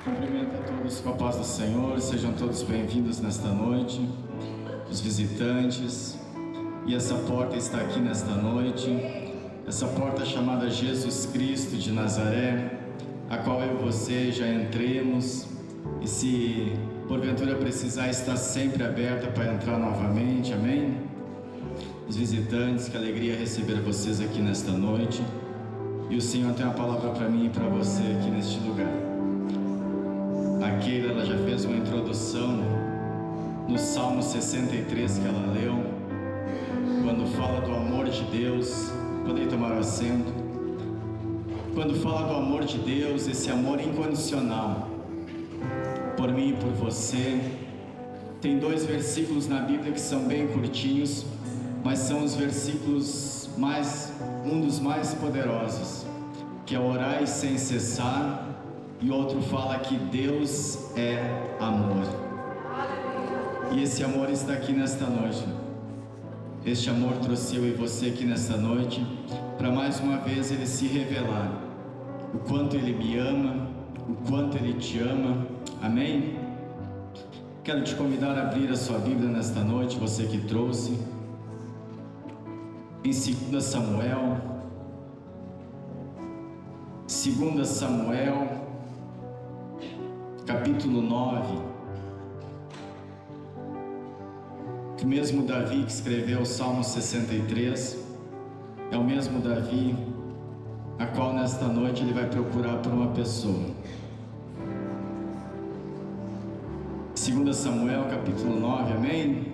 Cumprimento a todos com a paz do Senhor, sejam todos bem-vindos nesta noite, os visitantes. E essa porta está aqui nesta noite, essa porta chamada Jesus Cristo de Nazaré, a qual eu e você já entremos, e se porventura precisar, está sempre aberta para entrar novamente, amém? Os visitantes, que alegria receber vocês aqui nesta noite, e o Senhor tem uma palavra para mim e para você aqui neste lugar. A Keila, ela já fez uma introdução no Salmo 63 que ela leu, quando fala do amor de Deus. Podem tomar o assento. Quando fala do amor de Deus, esse amor incondicional por mim e por você, tem dois versículos na Bíblia que são bem curtinhos, mas são os versículos um dos mais poderosos, que é orai sem cessar. E outro fala que Deus é amor. E esse amor está aqui nesta noite. Este amor trouxe eu e você aqui nesta noite, para mais uma vez Ele se revelar. O quanto Ele me ama, o quanto Ele te ama. Amém? Quero te convidar a abrir a sua Bíblia nesta noite, você que trouxe. Em 2 Samuel. 2 Samuel. Capítulo 9, que o mesmo Davi que escreveu o Salmo 63, é o mesmo Davi a qual nesta noite ele vai procurar por uma pessoa. 2 Samuel capítulo 9, amém?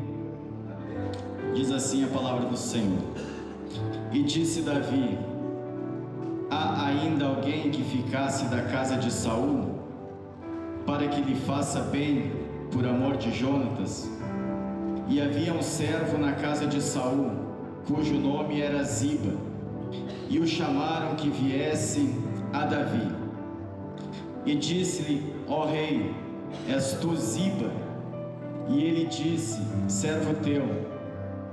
Diz assim a palavra do Senhor: E disse Davi: há ainda alguém que ficasse da casa de Saul, para que lhe faça bem por amor de Jonatas? E havia um servo na casa de Saul, cujo nome era Ziba, e o chamaram que viesse a Davi. E disse-lhe: ó rei, és tu Ziba? E ele disse: servo teu.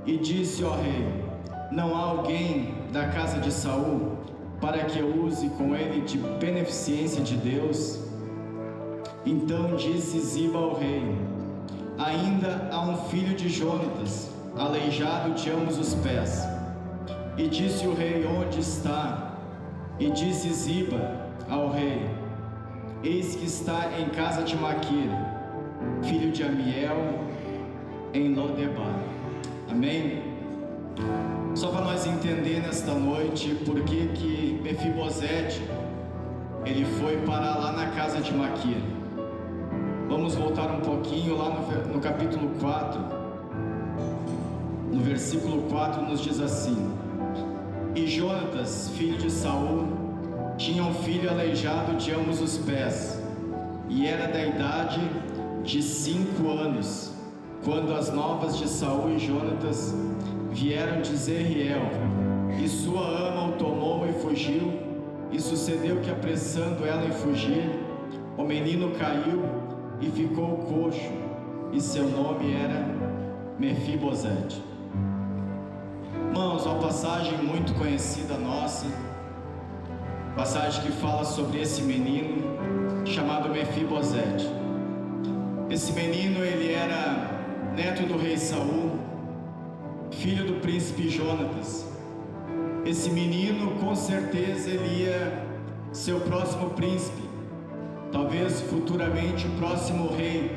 E disse: ó rei, não há alguém da casa de Saul, para que eu use com ele de beneficência de Deus? Então disse Ziba ao rei: ainda há um filho de Jonatas, aleijado de ambos os pés. E disse o rei: onde está? E disse Ziba ao rei: eis que está em casa de Maquir, filho de Amiel, em Lodebar. Amém? Só para nós entender nesta noite por que Mefibosete ele foi parar lá na casa de Maquir. Vamos voltar um pouquinho lá no capítulo 4. No versículo 4 nos diz assim: e Jonatas, filho de Saul, tinha um filho aleijado de ambos os pés, e era da idade de 5 anos, quando as novas de Saul e Jonatas vieram de Zerriel, e sua ama o tomou e fugiu. E sucedeu que, apressando ela em fugir, o menino caiu e ficou coxo, e seu nome era Mefibosete. Irmãos, uma passagem muito conhecida nossa, passagem que fala sobre esse menino chamado Mefibosete. Esse menino, ele era neto do rei Saul, filho do príncipe Jonatas. Esse menino, com certeza, ele ia ser o próximo príncipe, talvez futuramente o próximo rei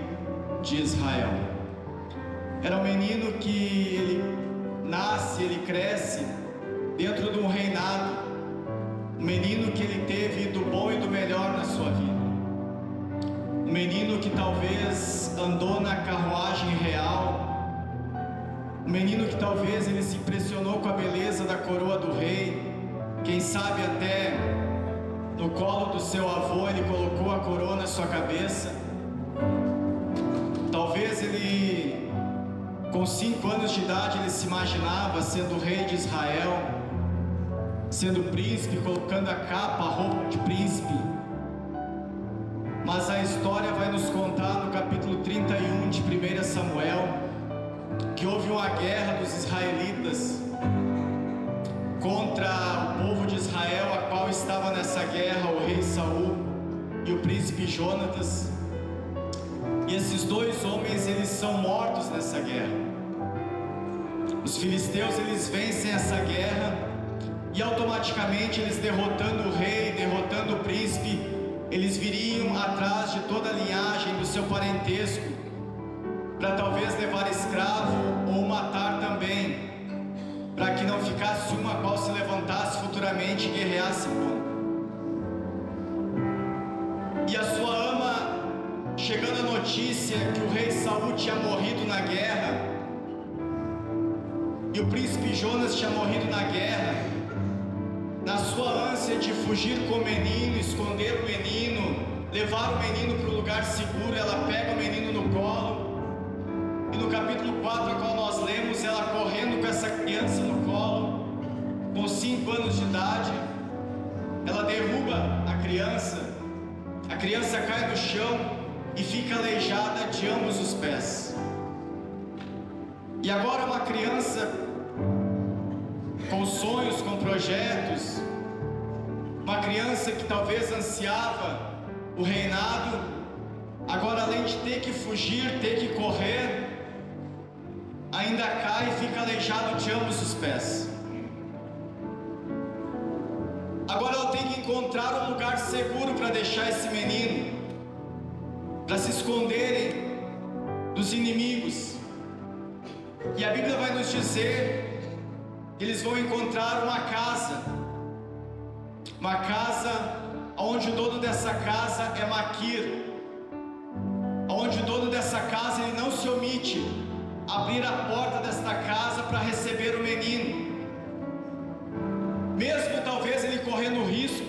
de Israel. Era um menino que ele nasce, ele cresce dentro de um reinado, um menino que ele teve do bom e do melhor na sua vida, um menino que talvez andou na carruagem real, um menino que talvez ele se impressionou com a beleza da coroa do rei, quem sabe até no colo do seu avô ele colocou a coroa na sua cabeça. Talvez ele, com 5 anos de idade, ele se imaginava sendo rei de Israel, sendo príncipe, colocando a capa, a roupa de príncipe. Mas a história vai nos contar no capítulo 31 de 1 Samuel, que houve uma guerra dos israelitas contra o povo de Israel, a qual estava nessa guerra o rei Saul e o príncipe príncipe Jonatas. E esses dois homens, eles são mortos nessa guerra. Os filisteus, eles vencem essa guerra, e automaticamente eles, derrotando o rei, derrotando o príncipe, eles viriam atrás de toda a linhagem do seu parentesco, para talvez levar escravo ou matar também, para que não ficasse uma qual se levantasse futuramente e guerreasse contra. E a sua ama, chegando a notícia que o rei Saul tinha morrido na guerra, e o príncipe Jonas tinha morrido na guerra, na sua ânsia de fugir com o menino, esconder o menino, levar o menino para um lugar seguro, ela pega o menino no colo, e no capítulo 4, a qual nós lemos, ela correndo com essa criança no colo, com 5 anos de idade, ela derruba a criança cai no chão e fica aleijada de ambos os pés. E agora uma criança com sonhos, com projetos, uma criança que talvez ansiava o reinado, agora além de ter que fugir, ter que correr, ainda cai e fica aleijado de ambos os pés. Agora ela tem que encontrar um lugar seguro para deixar esse menino, para se esconderem dos inimigos. E a Bíblia vai nos dizer que eles vão encontrar uma casa onde o dono dessa casa é Maquir, onde o dono dessa casa, ele não se omite abrir a porta desta casa para receber o menino, mesmo talvez ele correndo risco.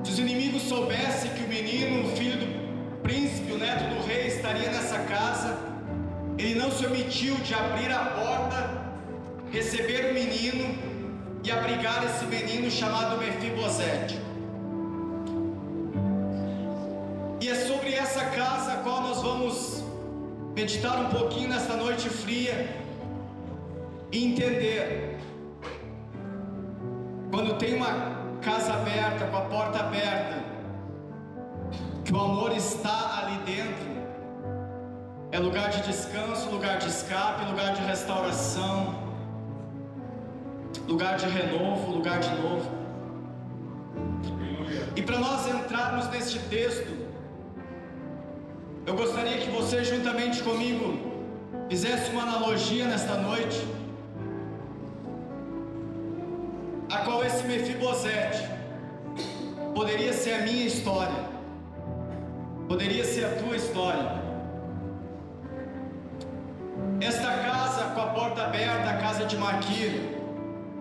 Se os inimigos soubessem que o menino, o filho do príncipe, o neto do rei, estaria nessa casa, ele não se omitiu de abrir a porta, receber o menino e abrigar esse menino chamado Mefibosete. E é sobre essa casa a qual nós vamos meditar um pouquinho nesta noite fria e entender. Quando tem uma casa aberta, com a porta aberta, que o amor está ali dentro, é lugar de descanso, lugar de escape, lugar de restauração, lugar de renovo, lugar de novo. E para nós entrarmos neste texto, eu gostaria que você juntamente comigo fizesse uma analogia nesta noite, a qual esse Mefibosete poderia ser a minha história, poderia ser a tua história. Esta casa com a porta aberta, a casa de Maquir,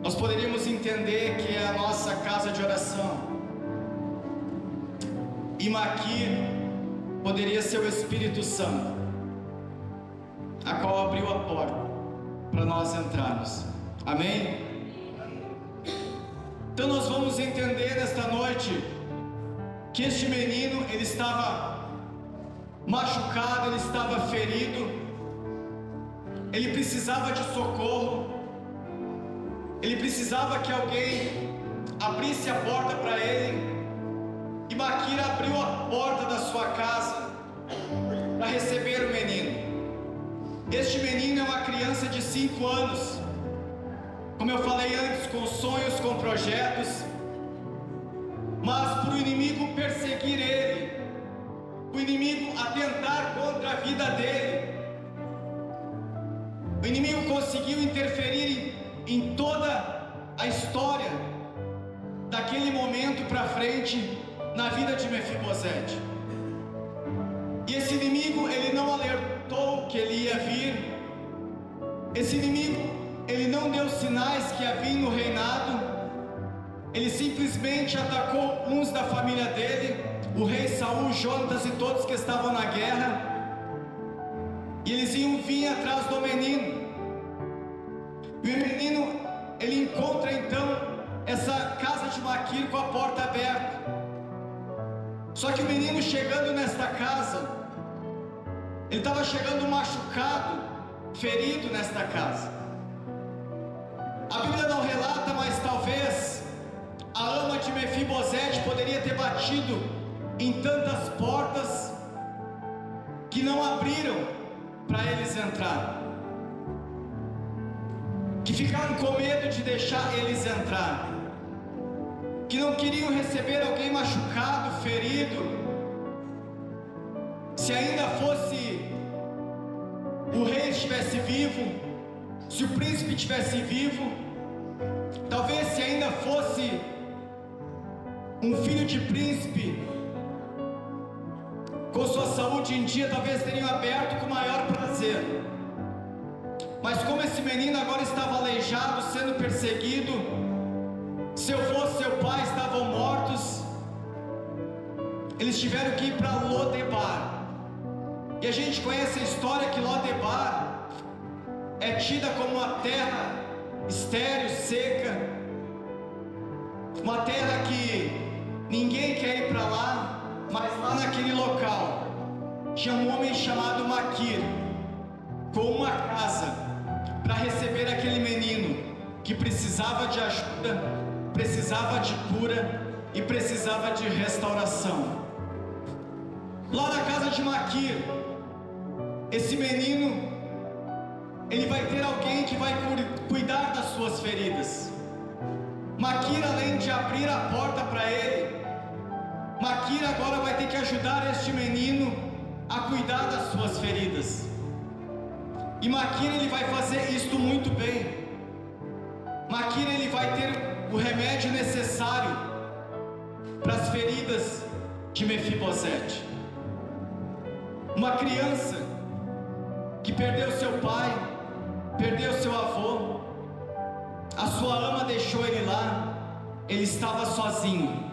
nós poderíamos entender que é a nossa casa de oração. E Maquir poderia ser o Espírito Santo, a qual abriu a porta para nós entrarmos. Amém? Então nós vamos entender nesta noite que este menino, ele estava machucado, ele estava ferido, ele precisava de socorro, ele precisava que alguém abrisse a porta para ele. E Maquir abriu a porta da sua casa para receber o menino. Este menino é uma criança de 5 anos, como eu falei antes, com sonhos, com projetos, mas para o inimigo perseguir ele, o inimigo atentar contra a vida dele, o inimigo conseguiu interferir em toda a história daquele momento para frente na vida de Mefibosete. E esse inimigo, ele não alertou que ele ia vir, esse inimigo, ele não deu sinais que havia no reinado, ele simplesmente atacou uns da família dele, o rei Saul, Jonatas e todos que estavam na guerra, e eles iam vir atrás do menino. E o menino, ele encontra então essa casa de Maquir com a porta aberta. Só que o menino chegando nesta casa, ele estava chegando machucado, ferido nesta casa. A Bíblia não relata, mas talvez a ama de Mefibosete poderia ter batido em tantas portas que não abriram para eles entrar, que ficaram com medo de deixar eles entrar, que não queriam receber alguém machucado, ferido. Se ainda fosse o rei estivesse vivo, se o príncipe estivesse vivo, talvez se ainda fosse um filho de príncipe, com sua saúde em dia, talvez teriam aberto com maior prazer. Mas como esse menino agora estava aleijado, sendo perseguido, seu avô, seu pai estavam mortos, eles tiveram que ir para Lodebar. E a gente conhece a história que Lodebar é tida como uma terra estéril, seca, uma terra que ninguém quer ir para lá. Mas lá naquele local tinha um homem chamado Maquir, com uma casa para receber aquele menino que precisava de ajuda, precisava de cura e precisava de restauração. Lá na casa de Maquir, esse menino, ele vai ter alguém que vai cuidar das suas feridas. Maquir, além de abrir a porta para ele, Maquir agora vai ter que ajudar este menino a cuidar das suas feridas. E Maquir, ele vai fazer isto muito bem. Maquir, ele vai ter o remédio necessário para as feridas de Mefibosete. Uma criança que perdeu seu pai, perdeu seu avô, a sua ama deixou ele lá, ele estava sozinho.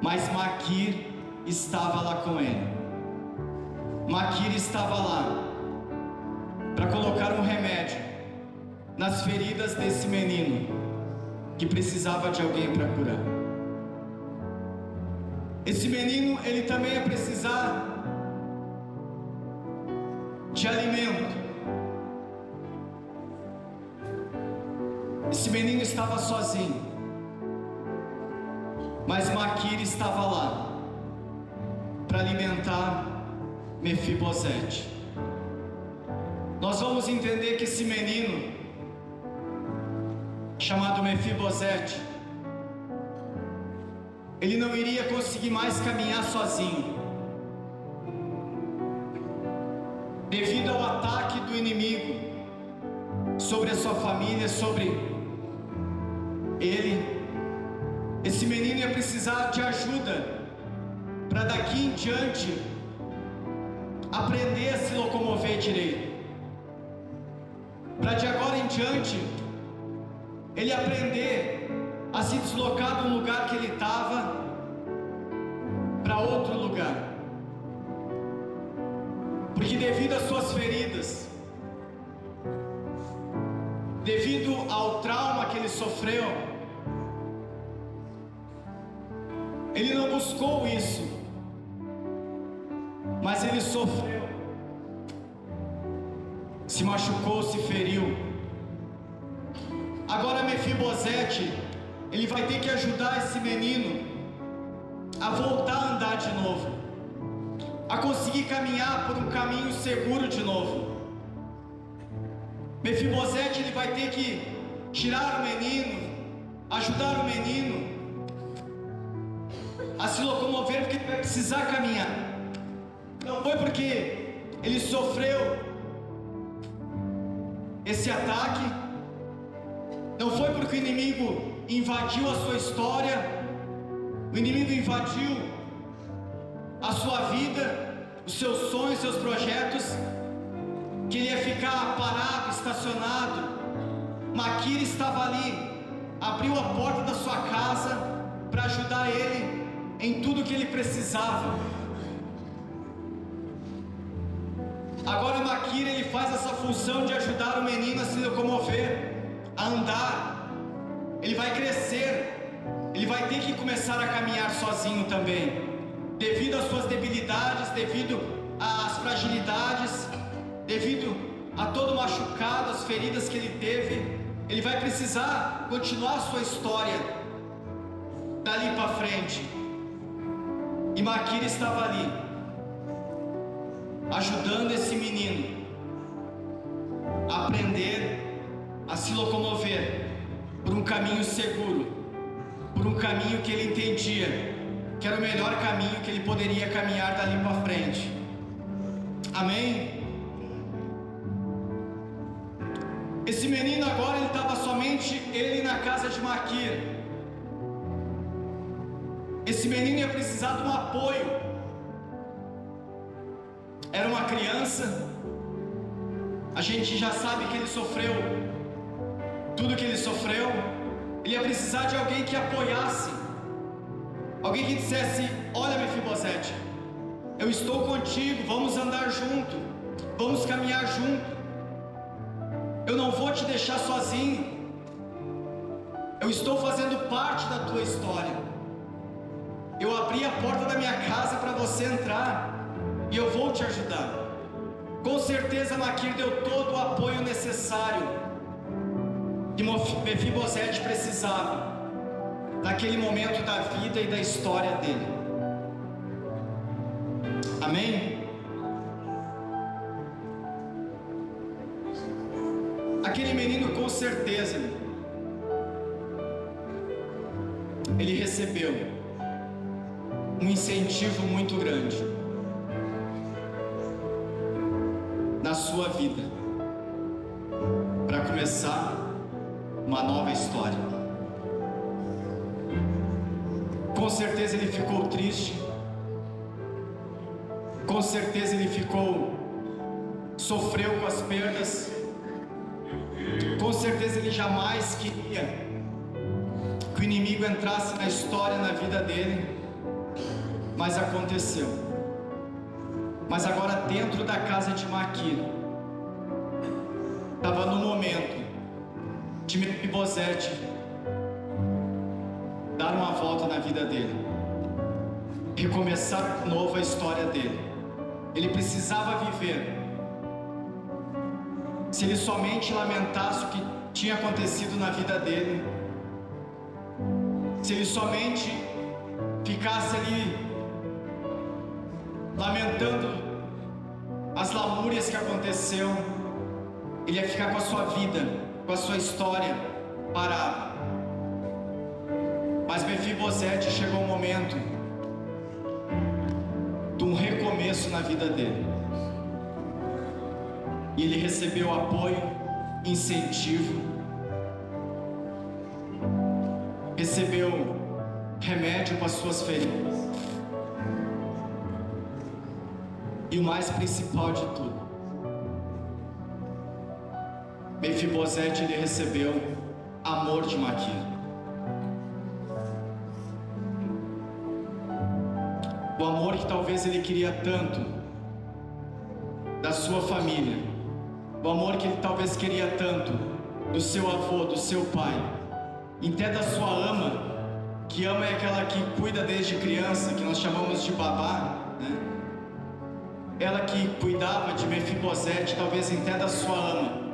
Mas Maquir estava lá com ele. Maquir estava lá para colocar um remédio nas feridas desse menino que precisava de alguém para curar. Esse menino, ele também ia precisar de alimento. Esse menino estava sozinho, mas Maquir estava lá para alimentar Mefibosete. Nós vamos entender que esse menino, chamado Mefibosete, ele não iria conseguir mais caminhar sozinho, devido ao ataque do inimigo sobre a sua família, sobre ele. Esse menino ia precisar de ajuda para daqui em diante aprender a se locomover direito, para de agora em diante ele aprender a se deslocar do lugar que ele estava para outro lugar, porque devido às suas feridas, devido ao trauma que ele sofreu, ele não buscou isso, mas ele sofreu, se machucou, se feriu. Agora Mefibosete, ele vai ter que ajudar esse menino a voltar a andar de novo, a conseguir caminhar por um caminho seguro de novo. Mefibosete, ele vai ter que tirar o menino, ajudar o menino a se locomover, porque ele vai precisar caminhar. Não foi porque ele sofreu esse ataque, não foi porque o inimigo invadiu a sua história, o inimigo invadiu a sua vida, os seus sonhos, seus projetos, que ele ia ficar parado, estacionado. Maquir estava ali, abriu a porta da sua casa para ajudar ele em tudo que ele precisava. Agora Maquir, ele faz essa função de ajudar o menino a se locomover, a andar. Ele vai crescer, ele vai ter que começar a caminhar sozinho também, devido às suas debilidades, devido às fragilidades, devido a todo machucado, as feridas que ele teve. Ele vai precisar continuar a sua história dali para frente. E Maquir estava ali, ajudando esse menino a aprender a se locomover por um caminho seguro, por um caminho que ele entendia que era o melhor caminho que ele poderia caminhar dali para frente. Amém? Esse menino agora, ele estava somente ele na casa de Maquir. Esse menino ia precisar de um apoio. Era uma criança. A gente já sabe que ele sofreu tudo que ele sofreu. Ele ia precisar de alguém que apoiasse, alguém que dissesse: olha, Mefibosete, eu estou contigo, vamos andar junto, vamos caminhar junto, eu não vou te deixar sozinho, eu estou fazendo parte da tua história, eu abri a porta da minha casa para você entrar, e eu vou te ajudar. Com certeza Maquir deu todo o apoio necessário que Mefibosete precisava naquele momento da vida e da história dele. Amém? Aquele menino, com certeza, ele recebeu um incentivo muito grande na sua vida para começar uma nova história. Com certeza ele ficou triste, com certeza ele sofreu com as perdas, com certeza ele jamais queria que o inimigo entrasse na história, na vida dele, mas aconteceu. Mas agora, dentro da casa de Maquir, estava no momento de Mefibosete dar uma volta na vida dele, recomeçar de novo a história dele. Ele precisava viver. Se ele somente lamentasse o que tinha acontecido na vida dele, se ele somente ficasse ali lamentando as lamúrias que aconteceu, ele ia ficar com a sua vida, com a sua história parada. Mas Mefibosete, chegou o momento de um recomeço na vida dele, e ele recebeu apoio, incentivo, recebeu remédio para as suas feridas, e o mais principal de tudo, Mefibosete, ele recebeu amor de Maquir. O amor que talvez ele queria tanto da sua família, o amor que ele talvez queria tanto do seu avô, do seu pai, e até da sua ama, que ama é aquela que cuida desde criança, que nós chamamos de babá, né? Ela que cuidava de Mefibosete, talvez até da sua ama.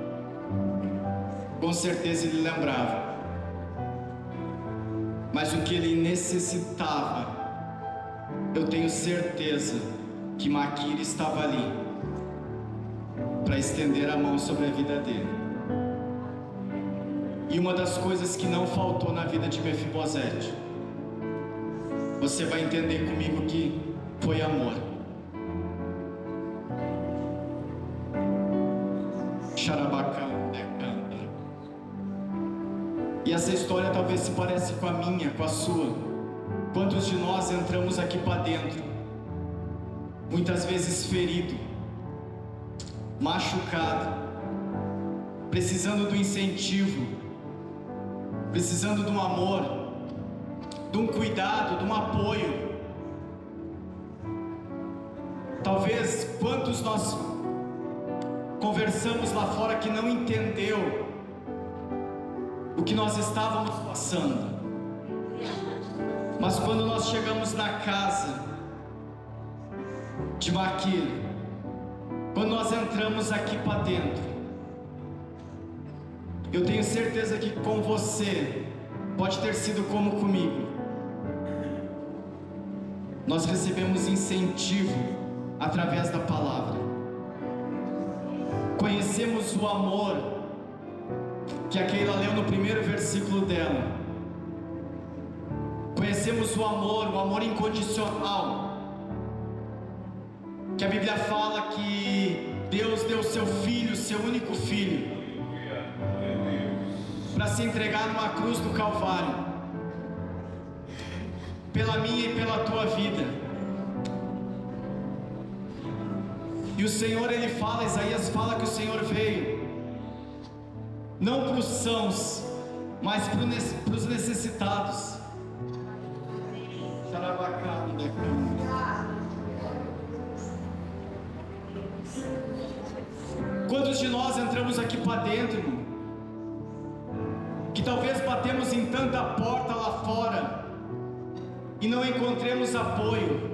Com certeza ele lembrava. Mas o que ele necessitava, eu tenho certeza que Maquir estava ali para estender a mão sobre a vida dele. E uma das coisas que não faltou na vida de Mefibosete, você vai entender comigo que foi amor. E essa história talvez se pareça com a minha, com a sua. Quantos de nós entramos aqui para dentro, muitas vezes ferido, machucado, precisando do incentivo, precisando de um amor, de um cuidado, de um apoio. Talvez quantos nós conversamos lá fora que não entendeu o que nós estávamos passando, mas quando nós chegamos na casa de Maquir, quando nós entramos aqui para dentro, eu tenho certeza que com você pode ter sido como comigo. nós recebemos incentivo através da palavra. Conhecemos o amor que a Keila leu no primeiro versículo dela. Conhecemos o amor incondicional, que a Bíblia fala que Deus deu seu Filho, seu único Filho, para se entregar numa cruz do Calvário, pela minha e pela tua vida. E o Senhor, Ele fala, Isaías fala que o Senhor veio não para os sãos, mas para os necessitados. Quantos de nós entramos aqui para dentro, irmão, que talvez batemos em tanta porta lá fora e não encontremos apoio,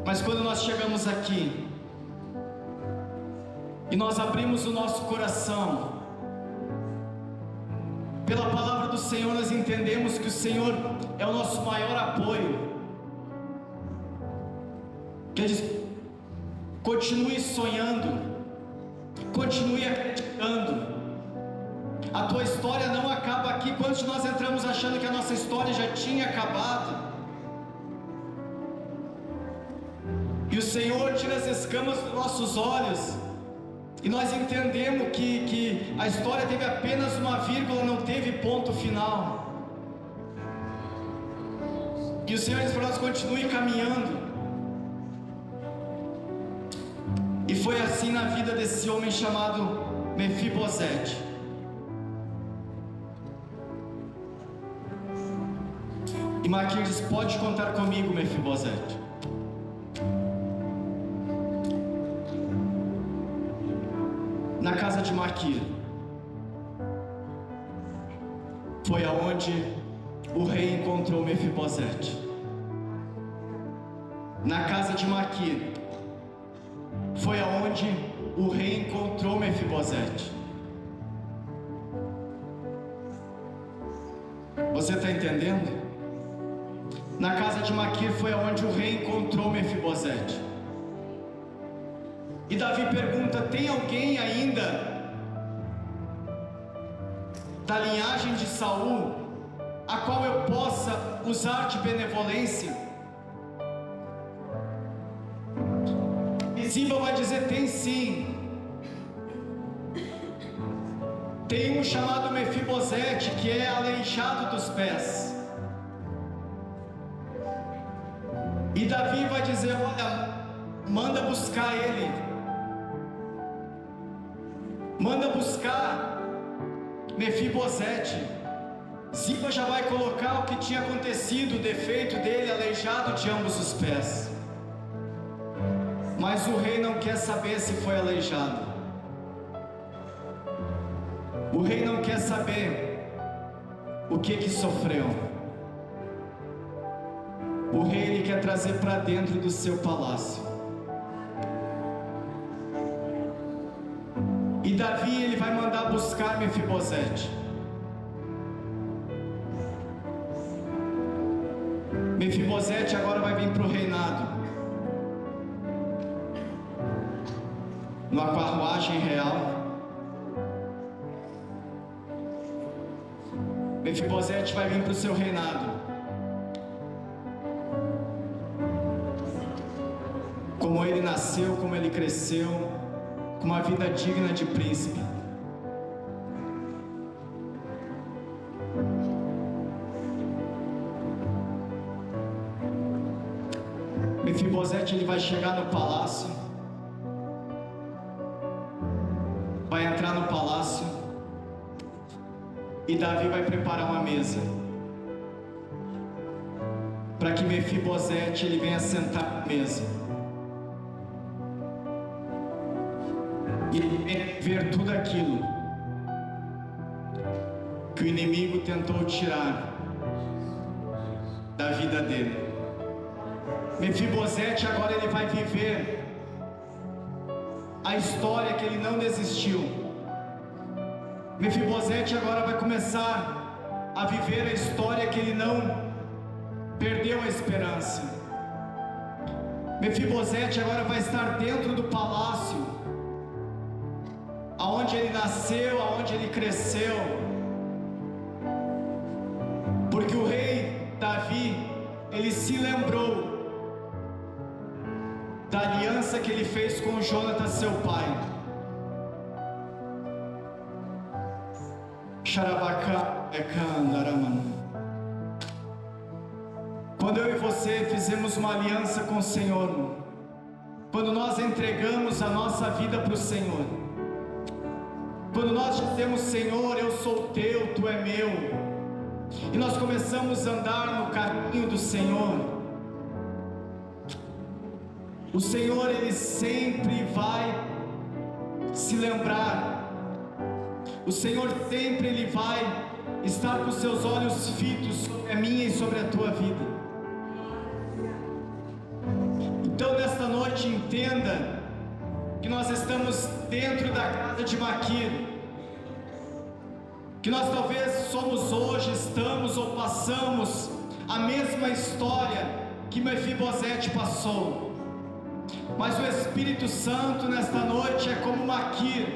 mas quando nós chegamos aqui e nós abrimos o nosso coração, pela palavra do Senhor nós entendemos que o Senhor é o nosso maior apoio. Que Ele diz: continue sonhando, continue acreditando. A tua história não acaba aqui. Quantos de nós entramos achando que a nossa história já tinha acabado? E o Senhor tira as escamas dos nossos olhos, e nós entendemos que a história teve apenas uma vírgula, não teve ponto final. E o Senhor diz para nós: continue caminhando. E foi assim na vida desse homem chamado Mefibosete. E Marquinhos diz: pode contar comigo, Mefibosete. Na casa de Maquir foi aonde o rei encontrou Mefibosete. Na casa de Maquir foi aonde o rei encontrou Mefibosete. Você está entendendo? Na casa de Maquir foi aonde o rei encontrou Mefibosete. E Davi pergunta: tem alguém ainda da linhagem de Saul a qual eu possa usar de benevolência? E Ziba vai dizer: tem sim. Tem um chamado Mefibosete que é aleijado dos pés. E Davi vai dizer: olha, manda buscar ele. Manda buscar Mefibosete. Ziba já vai colocar o que tinha acontecido, o defeito dele, aleijado de ambos os pés. Mas o rei não quer saber se foi aleijado. O rei não quer saber o que sofreu. O rei, ele quer trazer para dentro do seu palácio. E Davi, ele vai mandar buscar Mefibosete. Mefibosete agora vai vir para o reinado, numa carruagem real. Mefibosete vai vir para o seu reinado como ele nasceu, como ele cresceu, com uma vida digna de príncipe. Mefibosete, ele vai chegar no palácio, vai entrar no palácio, e Davi vai preparar uma mesa para que Mefibosete ele venha sentar à mesa e ver tudo aquilo que o inimigo tentou tirar da vida dele. Mefibosete agora ele vai viver a história que ele não desistiu. Mefibosete agora vai começar a viver a história que ele não perdeu a esperança. Mefibosete agora vai estar dentro do palácio, aonde ele nasceu, aonde ele cresceu, porque o rei Davi, ele se lembrou da aliança que ele fez com Jonatas, seu pai. Quando eu e você fizemos uma aliança com o Senhor, quando nós entregamos a nossa vida para o Senhor, quando nós dizemos: Senhor, eu sou teu, tu é meu, e nós começamos a andar no caminho do Senhor, o Senhor, Ele sempre vai se lembrar, o Senhor sempre Ele vai estar com seus olhos fitos sobre a minha e sobre a tua vida. Então nesta noite entenda que nós estamos dentro da casa de Maquir, que nós talvez somos hoje, estamos ou passamos a mesma história que Mefibosete passou, mas o Espírito Santo nesta noite é como Maquir.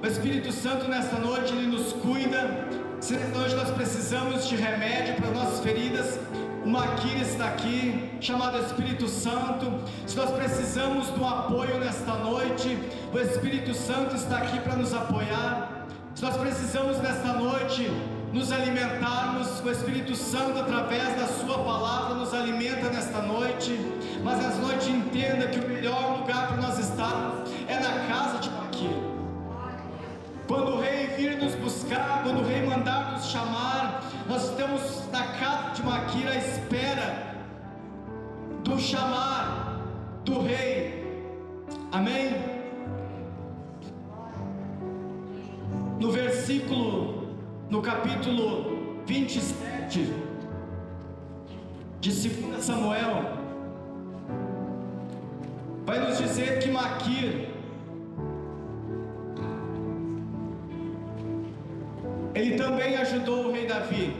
O Espírito Santo nesta noite, Ele nos cuida. Se nesta noite nós precisamos de remédio para nossas feridas, o Maquir está aqui, chamado Espírito Santo. Se nós precisamos do apoio nesta noite, o Espírito Santo está aqui para nos apoiar. Se nós precisamos nesta noite nos alimentarmos, o Espírito Santo, através da sua palavra, nos alimenta nesta noite. Mas nesta noite entenda que o melhor lugar para nós estarmos é na casa de Maquir. Quando o rei vir nos buscar, quando o rei mandar nos chamar, nós estamos na casa de Maquir à espera do chamar do rei. Amém? No capítulo 27 de 2 Samuel, vai nos dizer que Maquir, ele também ajudou o rei Davi.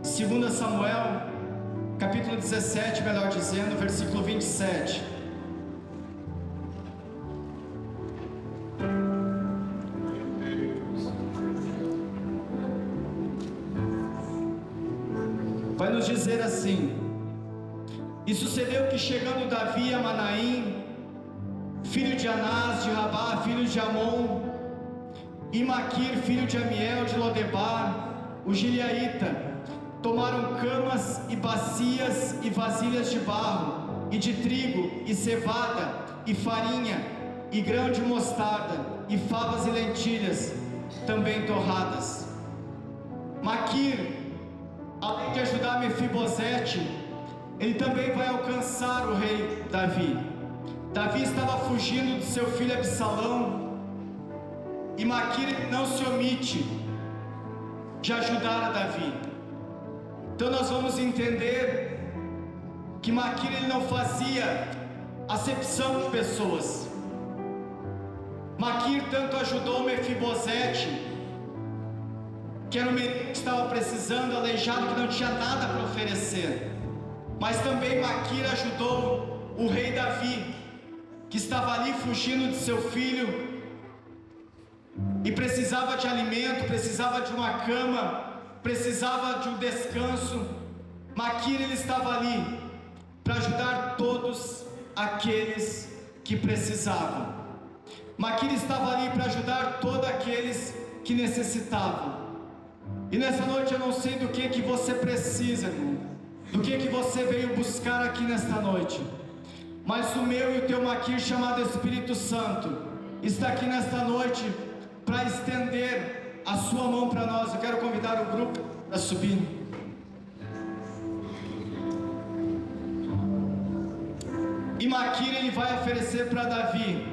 2 Samuel, capítulo 17, melhor dizendo, versículo 27. Vai nos dizer assim: e sucedeu que, chegando Davi a Manaim, filho de Anás, de Rabá, filho de Amon, e Maquir, filho de Amiel, de Lodebar, o gileaíta, tomaram camas e bacias e vasilhas de barro, e de trigo, e cevada, e farinha, e grão de mostarda, e favas e lentilhas, também torradas. Maquir, além de ajudar Mefibosete, ele também vai alcançar o rei Davi. Davi estava fugindo do seu filho Absalão, e Maquir não se omite de ajudar a Davi. Então nós vamos entender que Maquir, ele não fazia acepção de pessoas. Maquir tanto ajudou Mefibosete, que era um menino que estava precisando, aleijado, que não tinha nada para oferecer, mas também Maquir ajudou o rei Davi, que estava ali fugindo de seu filho e precisava de alimento, precisava de uma cama, precisava de um descanso. Maquir, ele estava ali para ajudar todos aqueles que precisavam. Maquir estava ali para ajudar todos aqueles que necessitavam. E nessa noite eu não sei do que você precisa, irmão, do que você veio buscar aqui nesta noite, mas o meu e o teu Maquir, chamado Espírito Santo, está aqui nesta noite para estender a sua mão para nós. Eu quero convidar o grupo a subir. E Maquir, ele vai oferecer para Davi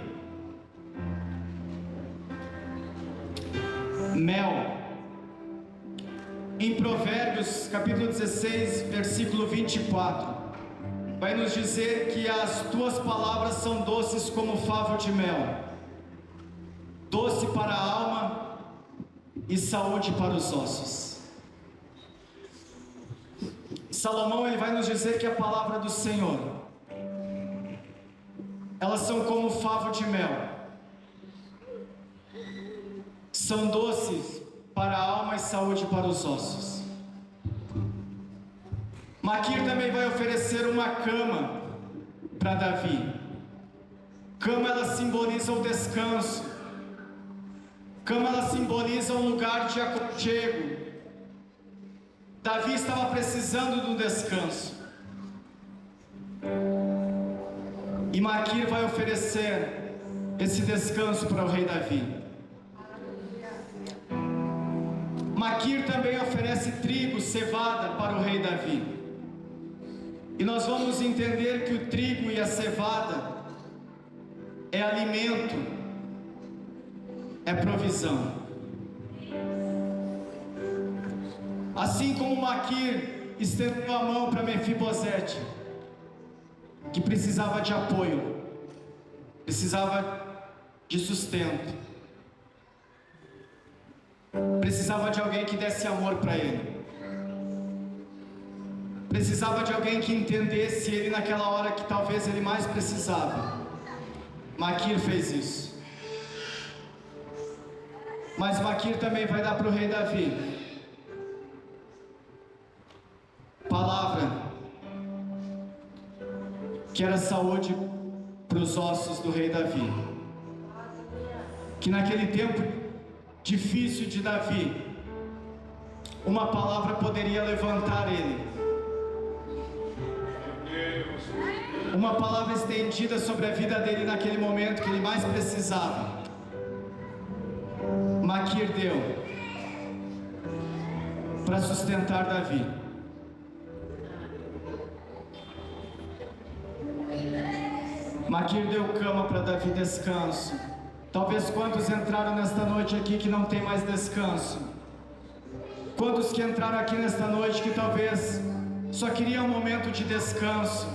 mel. Em Provérbios, capítulo 16, versículo 24, vai nos dizer que as tuas palavras são doces como favo de mel, doce para a alma e saúde para os ossos. Salomão ele vai nos dizer que a palavra do Senhor, elas são como favo de mel, são doces para a alma e saúde para os ossos. Maquir também vai oferecer uma cama para Davi. Cama ela simboliza o descanso. Cama ela simboliza um lugar de aconchego. Davi estava precisando de um descanso. E Maquir vai oferecer esse descanso para o rei Davi. Maquir também oferece trigo, cevada para o rei Davi. E nós vamos entender que o trigo e a cevada é alimento, é provisão. Assim como Maquir estendeu a mão para Mefibosete, que precisava de apoio, precisava de sustento, precisava de alguém que desse amor para ele, precisava de alguém que entendesse ele naquela hora que talvez ele mais precisava. Maquir fez isso. Mas Maquir também vai dar para o rei Davi palavra que era saúde para os ossos do rei Davi. Que naquele tempo difícil de Davi, uma palavra poderia levantar ele. Uma palavra estendida sobre a vida dele naquele momento que ele mais precisava. Maquir deu para sustentar Davi. Maquir deu cama para Davi, descanso. Talvez quantos entraram nesta noite aqui que não tem mais descanso? Quantos que entraram aqui nesta noite que talvez só queriam um momento de descanso?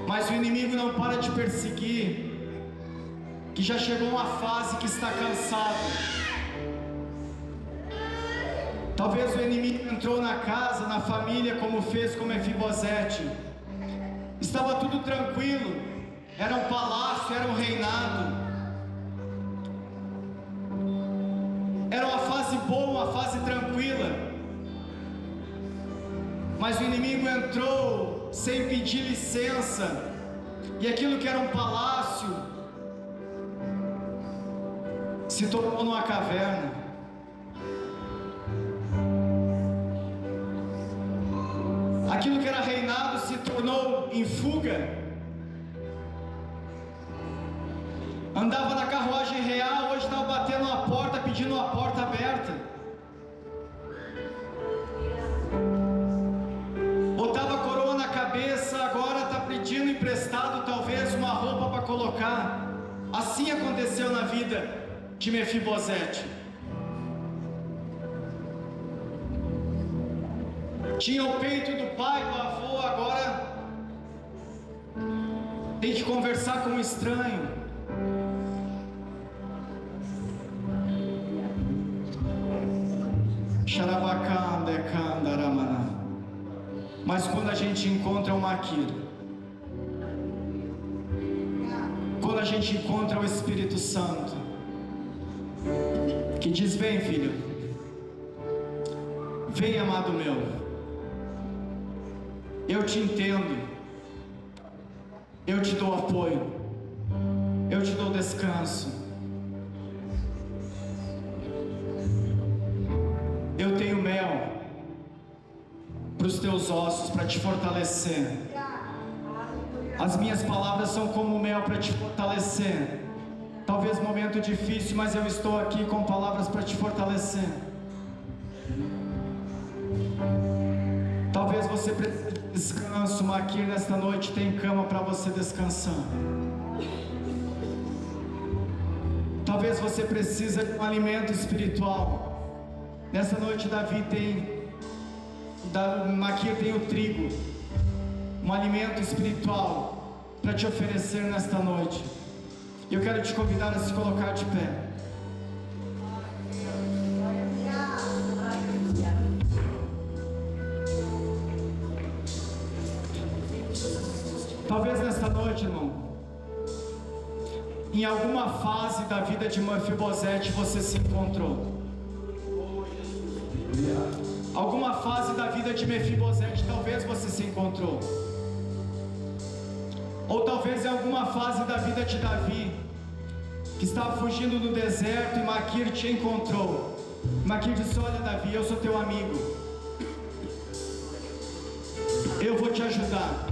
Mas o inimigo não para de perseguir, que já chegou uma fase que está cansado. Talvez o inimigo entrou na casa, na família, como fez com Mefibosete. Estava tudo tranquilo, era um palácio, era um reinado, era uma fase boa, uma fase tranquila. Mas o inimigo entrou sem pedir licença, e aquilo que era um palácio se tornou numa caverna. Aquilo que era reinado se tornou em fuga. Andava na carruagem real, hoje estava batendo na porta, pedindo a porta aberta. Botava a coroa na cabeça, agora está pedindo emprestado talvez uma roupa para colocar. Assim aconteceu na vida de Mefibosete. Tinha o peito do pai, do avô, agora tem que conversar com um estranho. Mas quando a gente encontra o Maquir, quando a gente encontra o Espírito Santo, que diz: vem, filho, vem, amado meu, eu te entendo, eu te dou apoio, eu te dou descanso, eu tenho mel para os teus ossos, para te fortalecer. As minhas palavras são como mel para te fortalecer. Talvez momento difícil, mas eu estou aqui com palavras para te fortalecer. Talvez você precise de descanso, mas aqui nesta noite tem cama para você descansar. Talvez você precise de um alimento espiritual. Nessa noite Maquir tem o trigo, um alimento espiritual para te oferecer nesta noite. E eu quero te convidar a se colocar de pé. Talvez nesta noite, irmão, em alguma fase da vida de Mefibosete você se encontrou. Alguma fase da vida de Mefibosete talvez você se encontrou. Ou talvez em alguma fase da vida de Davi, que estava fugindo no deserto e Maquir te encontrou. Maquir disse: olha Davi, eu sou teu amigo, eu vou te ajudar.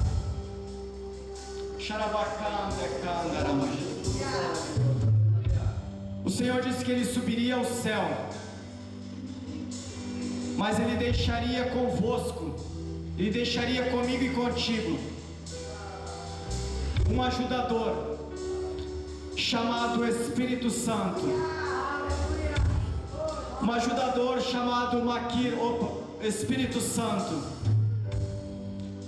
O Senhor disse que Ele subiria ao céu, mas Ele deixaria convosco, Ele deixaria comigo e contigo um ajudador chamado Espírito Santo, um ajudador chamado Maquir, Espírito Santo,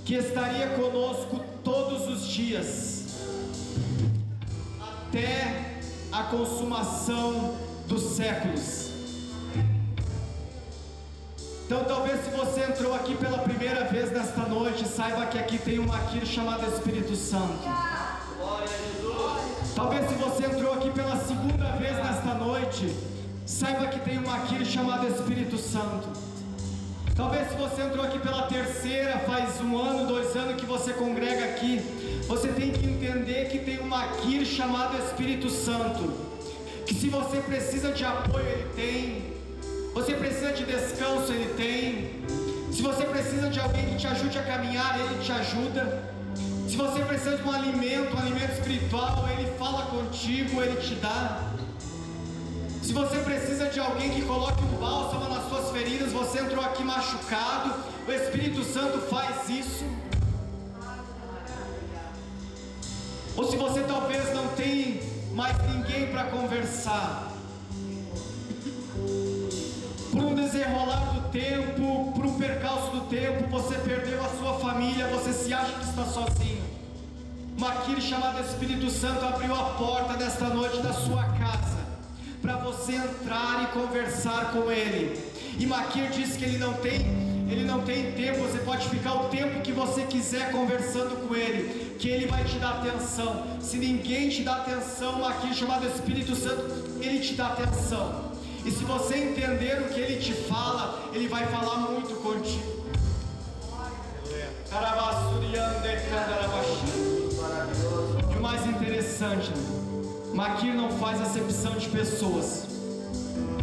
que estaria conosco todos os dias até a consumação dos séculos. Então talvez se você entrou aqui pela primeira vez nesta noite, saiba que aqui tem um Maquir chamado Espírito Santo. Talvez se você entrou aqui pela segunda vez nesta noite, saiba que tem um Maquir chamado Espírito Santo. Talvez se você entrou aqui pela terceira, faz 1 ano, 2 anos que você congrega aqui, você tem que entender que tem um Maquir chamado Espírito Santo, que se você precisa de apoio, Ele tem. Você precisa de descanso, Ele tem. Se você precisa de alguém que te ajude a caminhar, Ele te ajuda. Se você precisa de um alimento espiritual, Ele fala contigo, Ele te dá. Se você precisa de alguém que coloque um bálsamo nas suas feridas, você entrou aqui machucado, o Espírito Santo faz isso. Ou se você talvez não tem mais ninguém para conversar, por um desenrolar do tempo, por um percalço do tempo, você perdeu a sua família, você se acha que está sozinho. Maquir chamado Espírito Santo abriu a porta desta noite da sua casa, para você entrar e conversar com Ele. E Maquir disse que ele não tem tempo, você pode ficar o tempo que você quiser conversando com Ele, que Ele vai te dar atenção. Se ninguém te dá atenção, Maquir chamado Espírito Santo, Ele te dá atenção. E se você entender o que Ele te fala, Ele vai falar muito contigo. E o mais interessante, Maquir não faz acepção de pessoas.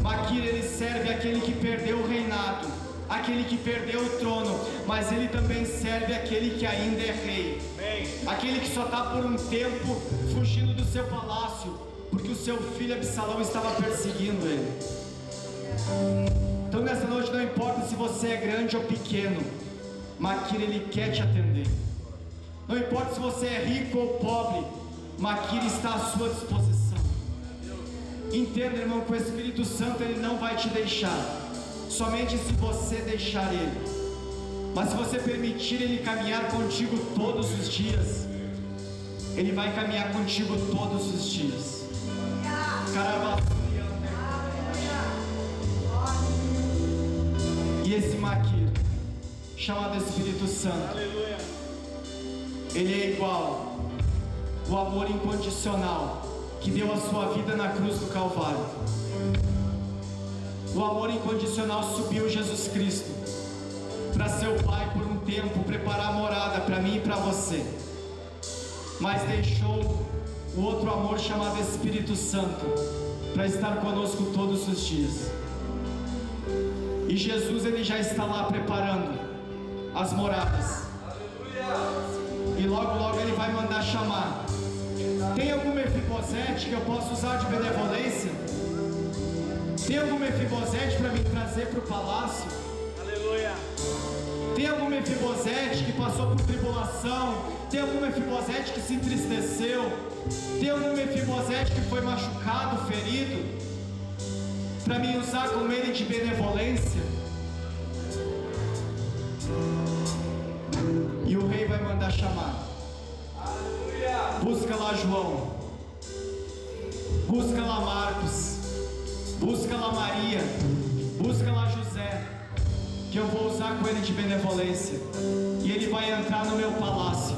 Maquir, ele serve aquele que perdeu o reinado, aquele que perdeu o trono, mas ele também serve aquele que ainda é rei. Aquele que só está por um tempo fugindo do seu palácio, porque o seu filho Absalão estava perseguindo ele. Então nessa noite não importa se você é grande ou pequeno, Maquir ele quer te atender. Não importa se você é rico ou pobre, Maquir está à sua disposição. Entenda, irmão, que o Espírito Santo ele não vai te deixar, somente se você deixar Ele. Mas se você permitir Ele caminhar contigo todos os dias, Ele vai caminhar contigo todos os dias. E esse Maquir, chamado Espírito Santo, ele é igual o amor incondicional que deu a sua vida na cruz do Calvário. O amor incondicional subiu Jesus Cristo para seu Pai por um tempo, preparar a morada para mim e para você, mas deixou o outro amor chamado Espírito Santo para estar conosco todos os dias. E Jesus ele já está lá preparando as moradas, e logo logo ele vai mandar chamar. Tem algum Mefibosete que eu possa usar de benevolência? Tem algum Mefibosete para me trazer para o palácio? Aleluia. Tem algum Mefibosete que passou por tribulação? Tem algum Mefibosete que se entristeceu? Tem algum Mefibosete que foi machucado, ferido, para me usar com ele de benevolência? E o rei vai mandar chamar. Busca lá João, busca lá Marcos, busca lá Maria, busca lá José, que eu vou usar com ele de benevolência, e ele vai entrar no meu palácio.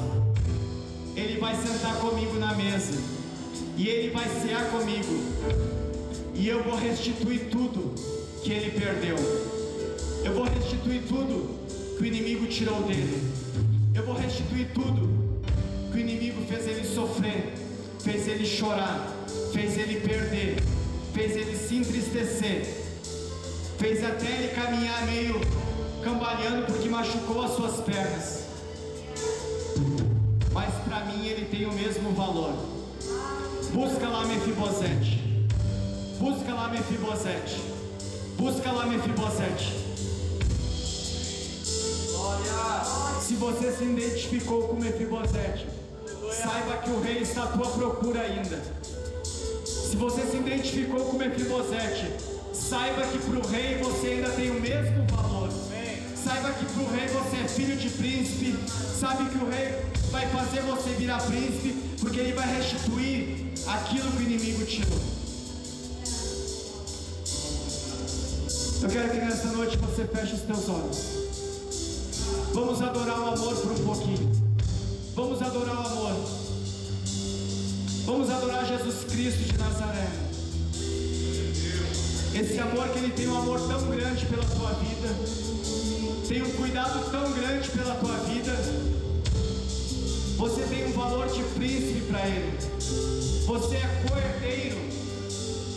Ele vai sentar comigo na mesa, e Ele vai cear comigo, e eu vou restituir tudo que Ele perdeu. Eu vou restituir tudo que o inimigo tirou dele. Eu vou restituir tudo que o inimigo fez ele sofrer, fez ele chorar, fez ele perder, fez ele se entristecer, fez até ele caminhar meio cambaleando porque machucou as suas pernas. Mas para mim ele tem o mesmo valor. Busca lá Mefibosete. Busca lá Mefibosete. Busca lá Mefibosete. Se você se identificou com Mefibosete, saiba que o rei está à tua procura ainda. Se você se identificou com Mefibosete, saiba que para o rei você ainda tem o mesmo valor. Saiba que para o rei você é filho de príncipe. Sabe que o rei vai fazer você virar príncipe, porque ele vai restituir aquilo que o inimigo tirou. Eu quero que nesta noite você feche os teus olhos. Vamos adorar o amor por um pouquinho. Vamos adorar o amor. Vamos adorar Jesus Cristo de Nazaré. Esse amor que Ele tem, um amor tão grande pela tua vida, tem um cuidado tão grande pela tua vida. Você tem um valor de príncipe para Ele. Você é co-herdeiro.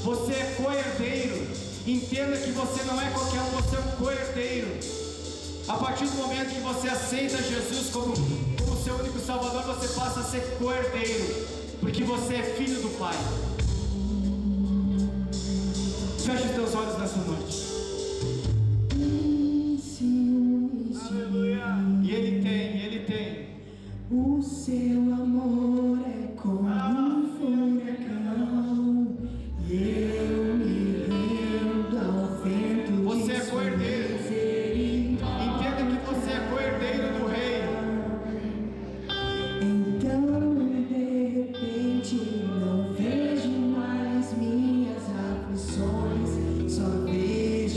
Você é co-herdeiro. Entenda que você não é qualquer um, você é um co-herdeiro. A partir do momento que você aceita Jesus como seu único Salvador, você passa a ser co-herdeiro, porque você é filho do Pai. Feche os teus olhos nessa noite. Aleluia. E Ele tem. O seu amor é como um furacão, e eu me rendo ao vento. Você é co-herdeiro. Entenda que você é co-herdeiro do Rei. Então de repente não vejo mais minhas aflições, só vejo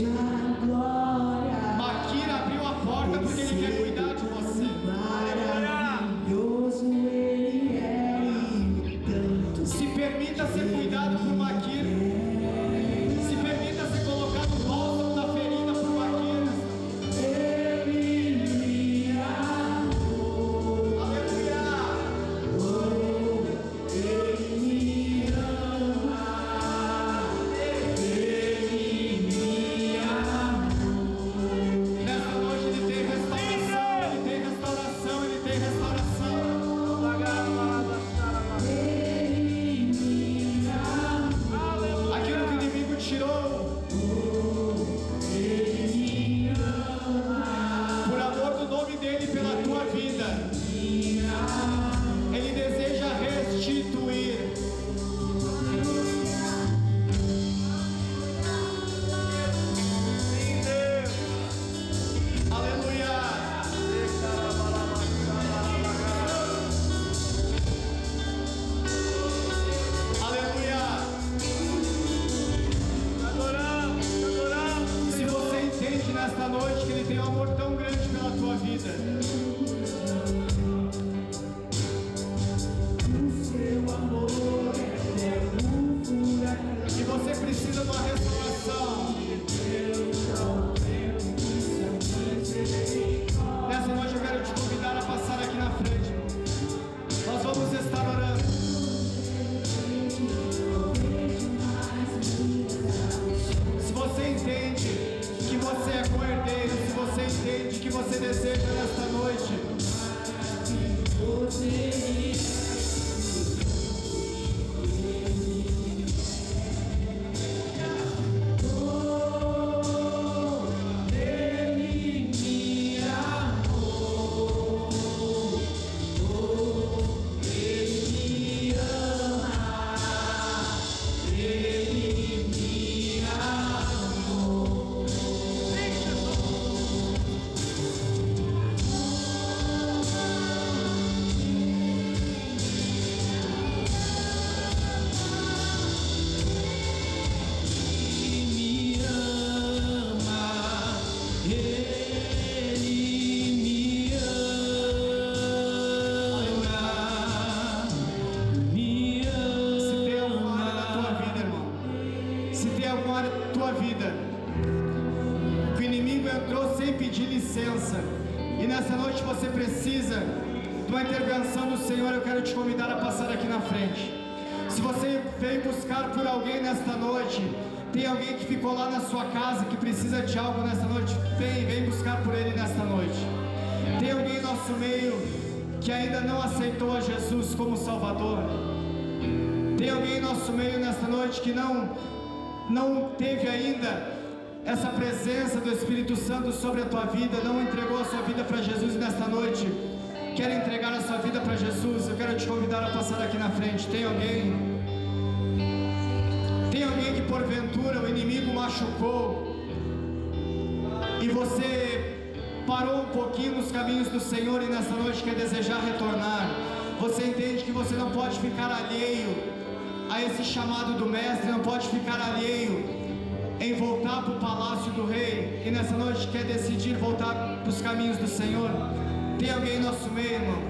pedir licença e nessa noite você precisa de uma intervenção do Senhor, eu quero te convidar a passar aqui na frente. Se você veio buscar por alguém nesta noite, tem alguém que ficou lá na sua casa que precisa de algo nesta noite, vem buscar por ele nesta noite. Tem alguém em nosso meio que ainda não aceitou a Jesus como Salvador. Tem alguém em nosso meio nesta noite que não teve ainda essa presença do Espírito Santo sobre a tua vida, não entregou a sua vida para Jesus e nesta noite quer entregar a sua vida para Jesus. Eu quero te convidar a passar aqui na frente. Tem alguém? Tem alguém que porventura o inimigo machucou e você parou um pouquinho nos caminhos do Senhor e nessa noite quer desejar retornar? Você entende que você não pode ficar alheio a esse chamado do Mestre, não pode ficar alheio em voltar para o palácio do Rei e nessa noite quer decidir voltar para os caminhos do Senhor? Tem alguém em nosso meio, irmão?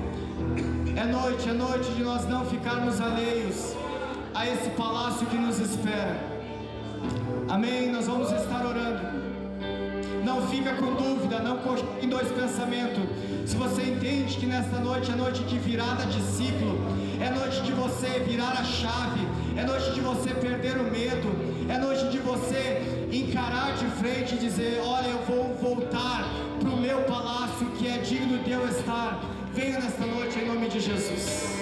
É noite de nós não ficarmos alheios a esse palácio que nos espera. Amém? Nós vamos estar orando. Não fica com dúvida, não em dois pensamentos. Se você entende que nesta noite é noite de virada de ciclo, é noite de você virar a chave, é noite de você perder o medo, é noite de você encarar de frente e dizer: olha, eu vou voltar para o meu palácio que é digno de eu estar. Venha nesta noite em nome de Jesus.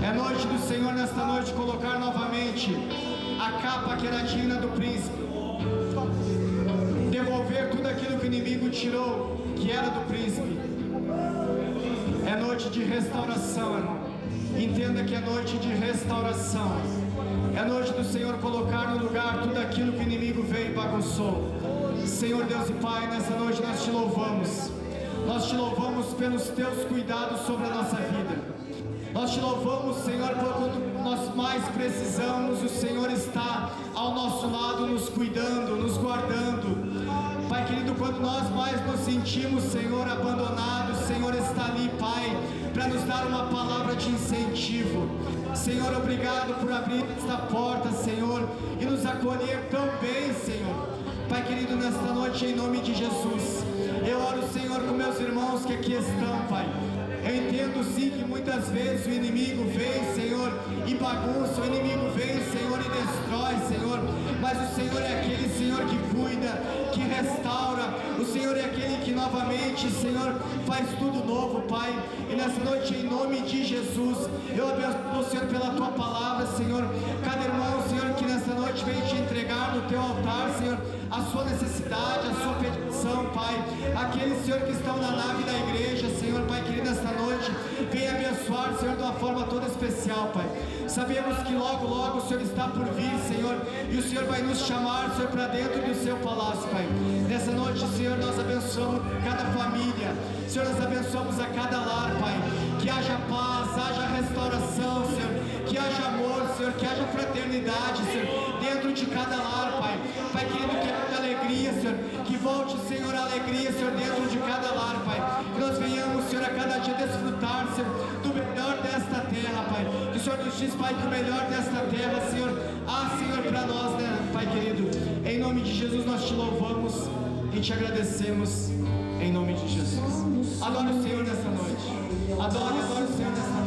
É noite do Senhor nesta noite colocar novamente a capa que era digna do príncipe, devolver tudo aquilo que o inimigo tirou que era do príncipe. É noite de restauração, irmão. Entenda que é noite de restauração. É noite do Senhor colocar no lugar tudo aquilo que o inimigo veio e bagunçou. Senhor Deus e Pai, nessa noite nós te louvamos. Nós te louvamos pelos teus cuidados sobre a nossa vida. Nós te louvamos, Senhor, por quando nós mais precisamos, o Senhor está ao nosso lado, nos cuidando, nos guardando. Pai querido, quando nós mais nos sentimos, Senhor, abandonados, o Senhor está ali, Pai, para nos dar uma palavra de incentivo. Senhor, obrigado por abrir esta porta, Senhor, e nos acolher tão bem, Senhor. Pai querido, nesta noite, em nome de Jesus, eu oro, Senhor, com meus irmãos que aqui estão, Pai. Eu entendo sim que muitas vezes o inimigo vem, Senhor, e bagunça, o inimigo vem, Senhor, e destrói, Senhor, mas o Senhor é aquele, Senhor, que cuida, que restaura, o Senhor é aquele que novamente, Senhor, faz tudo novo, Pai, e nessa noite, em nome de Jesus, eu abençoo, Senhor, pela Tua palavra, Senhor, cada irmão, Senhor, que nessa noite vem te entregar no Teu altar, Senhor, a sua necessidade, a sua petição, Pai, aqueles, Senhor, que estão na nave da igreja, Senhor, Pai querido, nesta noite, venha abençoar, Senhor, de uma forma toda especial, Pai. Sabemos que logo, logo o Senhor está por vir, Senhor, e o Senhor vai nos chamar, Senhor, para dentro do seu palácio, Pai. Nessa noite, Senhor, nós abençoamos cada família, Senhor, nós abençoamos a cada lar, Pai, que haja paz, haja restauração, Senhor, que haja amor, Senhor, que haja fraternidade, Senhor, dentro de cada lar, Pai. Pai querido, que haja alegria, Senhor, que volte, Senhor, a alegria, Senhor, dentro de cada lar, Pai. Que nós venhamos, Senhor, a cada dia desfrutar, Senhor, do melhor desta terra, Pai. Que o Senhor nos diz, Pai, que o melhor desta terra, Senhor, Senhor, para nós, né, Pai querido. Em nome de Jesus nós te louvamos e te agradecemos, em nome de Jesus. Adore o Senhor nessa noite. Adore o Senhor nessa noite.